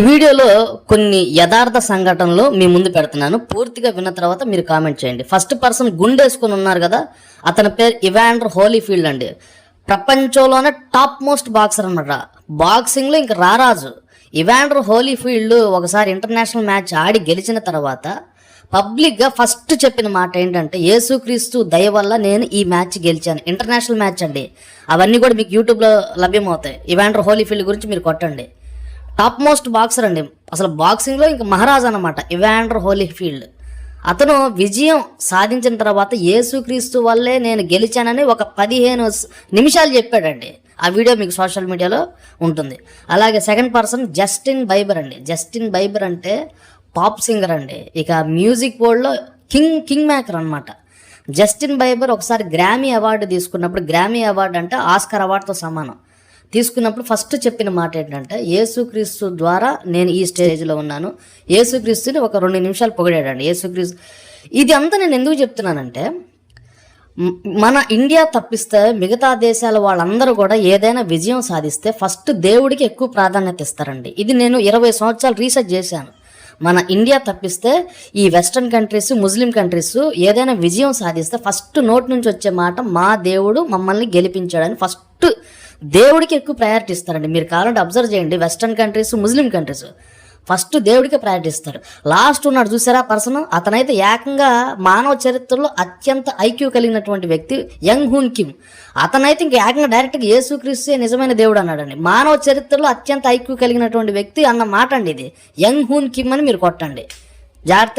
వీడియోలో కొన్ని యథార్థ సంఘటనలు మీ ముందు పెడుతున్నాను. పూర్తిగా విన్న తర్వాత మీరు కామెంట్ చేయండి. ఫస్ట్ పర్సన్ గుండేసుకొని ఉన్నారు కదా, అతని పేరు ఇవాండర్ హోలీఫీల్డ్ అండి. ప్రపంచంలోనే టాప్ మోస్ట్ బాక్సర్ అన్నమాట. బాక్సింగ్లో ఇంక రారాజు ఇవాండర్ హోలీఫీల్డ్ ఒకసారి ఇంటర్నేషనల్ మ్యాచ్ ఆడి గెలిచిన తర్వాత పబ్లిక్గా ఫస్ట్ చెప్పిన మాట ఏంటంటే, యేసుక్రీస్తు దయ వల్ల నేను ఈ మ్యాచ్ గెలిచాను. ఇంటర్నేషనల్ మ్యాచ్ అండి. అవన్నీ కూడా మీకు యూట్యూబ్లో లభ్యమవుతాయి. ఇవాండర్ హోలీఫీల్డ్ గురించి మీరు కొట్టండి. టాప్ మోస్ట్ బాక్సర్ అండి. అసలు బాక్సింగ్లో ఇంకా మహారాజు అనమాట ఇవాండర్ హోలీఫీల్డ్. అతను విజయం సాధించిన తర్వాత యేసుక్రీస్తు వల్లే నేను గెలిచానని ఒక 15 నిమిషాలు చెప్పాడండి. ఆ వీడియో మీకు సోషల్ మీడియాలో ఉంటుంది. అలాగే సెకండ్ పర్సన్ జస్టిన్ బైబర్ అండి. జస్టిన్ బైబర్ అంటే పాప్ సింగర్ అండి. ఇక మ్యూజిక్ వరల్డ్లో కింగ్ మేకర్ అనమాట. జస్టిన్ బైబర్ ఒకసారి గ్రామీ అవార్డు తీసుకున్నప్పుడు, గ్రామీ అవార్డు అంటే ఆస్కార్ అవార్డుతో సమానం, తీసుకున్నప్పుడు ఫస్ట్ చెప్పిన మాట ఏంటంటే, యేసుక్రీస్తు ద్వారా నేను ఈ స్టేజ్లో ఉన్నాను. యేసుక్రీస్తుని ఒక 2 నిమిషాలు పొగిడాడండి. యేసుక్రీస్తు ఇది అంతా నేను ఎందుకు చెప్తున్నానంటే, మన ఇండియా తప్పిస్తే మిగతా దేశాల వాళ్ళందరూ కూడా ఏదైనా విజయం సాధిస్తే ఫస్ట్ దేవుడికి ఎక్కువ ప్రాధాన్యత ఇస్తారండి. ఇది నేను 20 సంవత్సరాలు రీసెర్చ్ చేశాను. మన ఇండియా తప్పిస్తే ఈ వెస్ట్రన్ కంట్రీస్, ముస్లిం కంట్రీస్ ఏదైనా విజయం సాధిస్తే ఫస్ట్ నోటి నుంచి వచ్చే మాట, మా దేవుడు మమ్మల్ని గెలిపించాడని ఫస్ట్ దేవుడికి ఎక్కువ ప్రయారిటీ ఇస్తారండి. మీరు కావాలంటే అబ్జర్వ్ చేయండి. Western countries, Muslim countries first దేవుడికే ప్రయారిటీ ఇస్తారు. లాస్ట్ ఉన్నాడు చూసారా పర్సన్, అతనైతే ఏకంగా మానవ చరిత్రలో అత్యంత ఐక్యూ కలిగినటువంటి వ్యక్తి యంగ్ హూన్ కిమ్. అతనైతే ఇంక ఏకంగా డైరెక్ట్గా యేసుక్రీస్తే నిజమైన దేవుడు అన్నాడండి. మానవ చరిత్రలో అత్యంత ఐక్యూ కలిగినటువంటి వ్యక్తి అన్న మాట అండి ఇది. యంగ్ హూన్ కిమ్ అని మీరు కొట్టండి. జాగ్రత్త.